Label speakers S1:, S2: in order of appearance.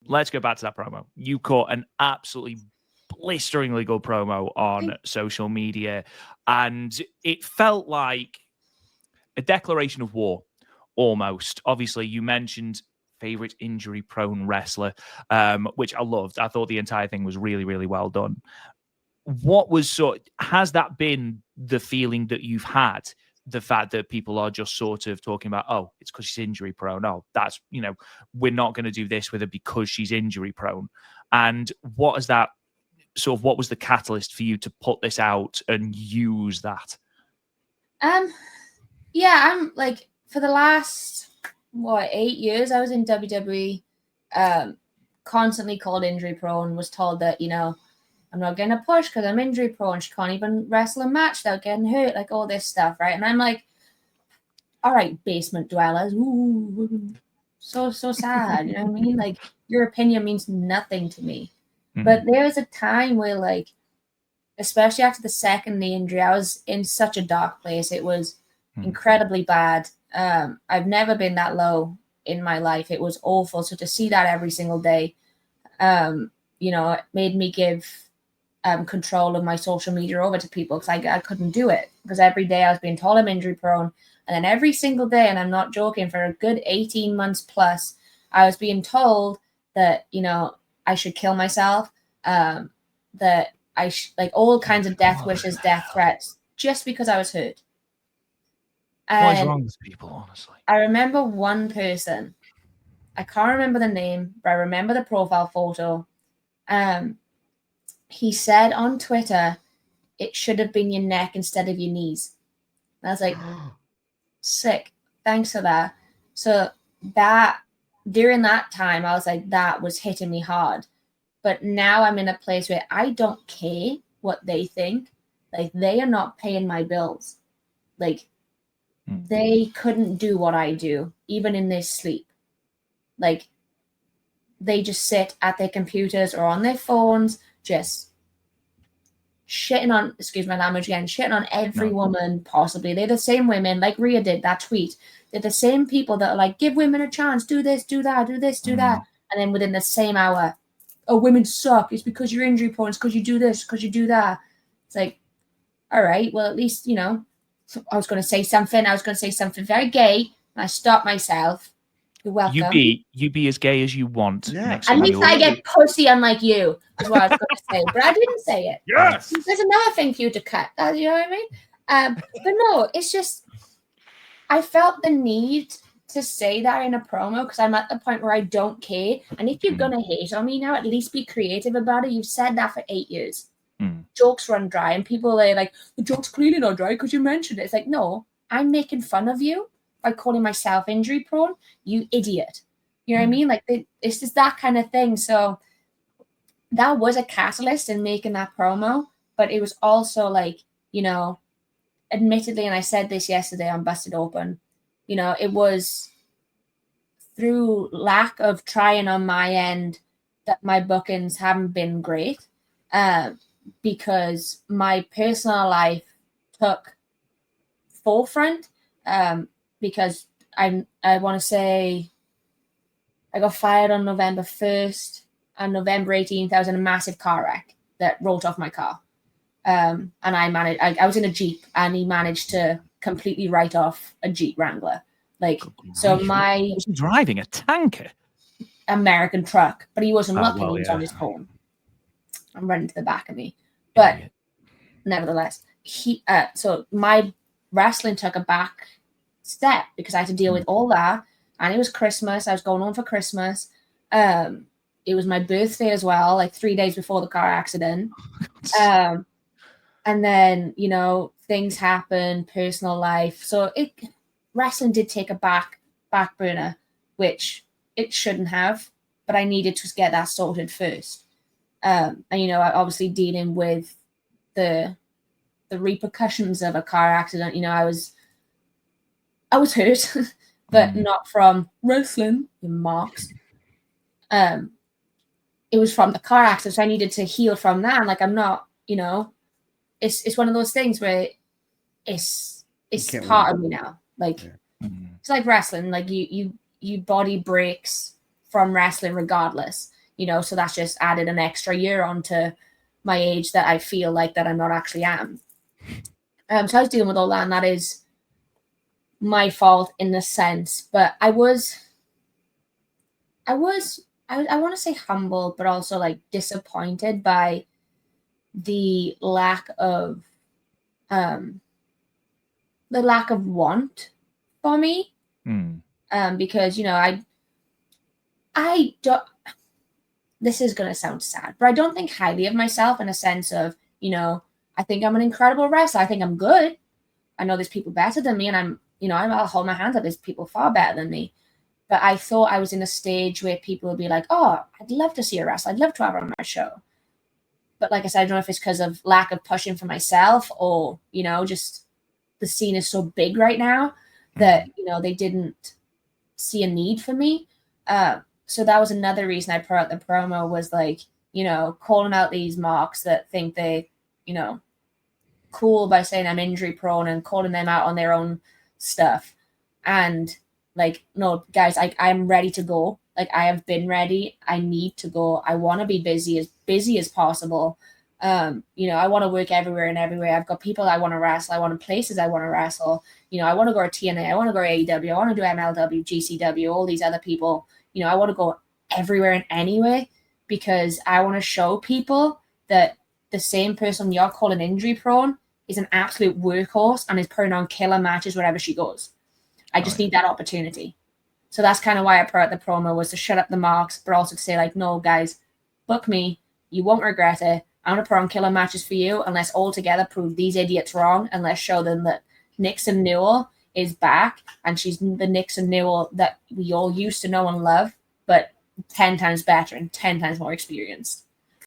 S1: let's go back to that promo. You caught an absolutely blisteringly good promo on social media, and it felt like a declaration of war, almost. Obviously, you mentioned favorite injury-prone wrestler, which I loved. I thought the entire thing was really, really well done. Has that been the feeling that you've had? The fact that people are just sort of talking about, oh, it's because she's injury prone. Oh, that's, we're not going to do this with her because she's injury prone. And what was the catalyst for you to put this out and use that?
S2: Yeah, I'm like, for the last 8 years I was in WWE, constantly called injury prone, was told that, I'm not getting a push because I'm injury prone. She can't even wrestle a match without getting hurt, like all this stuff, right? And I'm like, all right, basement dwellers, ooh, so sad, you know what I mean? Like, your opinion means nothing to me. But there was a time where, like, especially after the second knee injury, I was in such a dark place. It was incredibly bad. I've never been that low in my life. It was awful. So to see that every single day, it made me give control of my social media over to people, because I couldn't do it, because every day I was being told I'm injury prone. And then every single day, and I'm not joking, for a good 18 months plus, I was being told that, I should kill myself, that I like all kinds of death wishes, death threats, just because I was hurt.
S1: What is wrong with people, honestly?
S2: I remember one person, I can't remember the name, but I remember the profile photo. He said on Twitter, it should have been your neck instead of your knees. And I was like, sick. Thanks for that. So that, during that time, I was like, that was hitting me hard. But now I'm in a place where I don't care what they think. Like, they are not paying my bills. Like, they couldn't do what I do, even in their sleep. Like, they just sit at their computers or on their phones, just shitting on, excuse my language again, shitting on every woman possibly. They're the same women, like Rhea did, that tweet. They're the same people that are like, give women a chance, do this, do that, do this, do that. And then within the same hour, oh, women suck. It's because you're injury prone. It's because you do this, because you do that. It's like, all right, well, at least, I was going to say something. I was going to say something very gay, and I stopped myself. You're welcome.
S1: You be as gay as you want.
S3: Yeah.
S2: At least I get pussy unlike you, is what I was going to say. But I didn't say it.
S1: Yes.
S2: There's another thing for you to cut. You know what I mean? But no, it's just, I felt the need to say that in a promo, because I'm at the point where I don't care. And if you're going to hate on me now, at least be creative about it. You've said that for 8 years. Jokes run dry, and people are like, the joke's clearly not dry because you mentioned it. It's like, no, I'm making fun of you by calling myself injury prone, you idiot. You know what I mean? Like, it's just that kind of thing. So that was a catalyst in making that promo, but it was also like, admittedly, and I said this yesterday on Busted Open, it was through lack of trying on my end that my bookings haven't been great, because my personal life took forefront, because I want to say I got fired on November 1st, and November 18th I was in a massive car wreck that rolled off my car. And I was in a Jeep, and he managed to completely write off a Jeep Wrangler. Like, so my...
S1: Was he driving a tanker?
S2: American truck, but he wasn't looking, he was on his phone. I'm running to the back of me. But nevertheless, so my wrestling took a back step because I had to deal with all that. And it was Christmas. I was going home for Christmas. It was my birthday as well, like 3 days before the car accident. And then, things happened, personal life. So wrestling did take a back burner, which it shouldn't have, but I needed to get that sorted first. And, obviously dealing with the repercussions of a car accident. I was hurt, but not from wrestling, in marks. It was from the car accident, so I needed to heal from that. And, like, I'm not, it's one of those things where it's part of me now. Like, it's like wrestling. Like, you body breaks from wrestling regardless. so that's just added an extra year onto my age that I feel like that I'm not actually am. So I was dealing with all that, and that is my fault in a sense. But I want to say humble, but also like disappointed by the lack of want for me. Because I don't. This is gonna sound sad, but I don't think highly of myself in a sense of I think I'm an incredible wrestler. I think I'm good. I know there's people better than me, and I'll hold my hands up. There's people far better than me. But I thought I was in a stage where people would be like, "Oh, I'd love to see a wrestler. I'd love to have her on my show." But like I said, I don't know if it's because of lack of pushing for myself or just the scene is so big right now that they didn't see a need for me. So that was another reason I put out the promo was like, calling out these marks that think they, cool by saying I'm injury prone and calling them out on their own stuff. And like, no, guys, I'm ready to go. Like I have been ready. I need to go. I want to be busy as possible. I want to work everywhere and everywhere. I've got people I want to wrestle. I want places I want to wrestle. I want to go to TNA. I want to go to AEW. I want to do MLW, GCW, all these other people. I want to go everywhere and anywhere because I want to show people that the same person you're calling injury prone is an absolute workhorse and is putting on killer matches wherever she goes. I just need that opportunity. So that's kind of why I put out the promo was to shut up the marks, but also to say like, no, guys, book me. You won't regret it. I'm going to put on killer matches for you and let's all together prove these idiots wrong and let's show them that Nixon Newell is back and she's the Nixon Newell that we all used to know and love, but 10 times better and 10 times more experienced.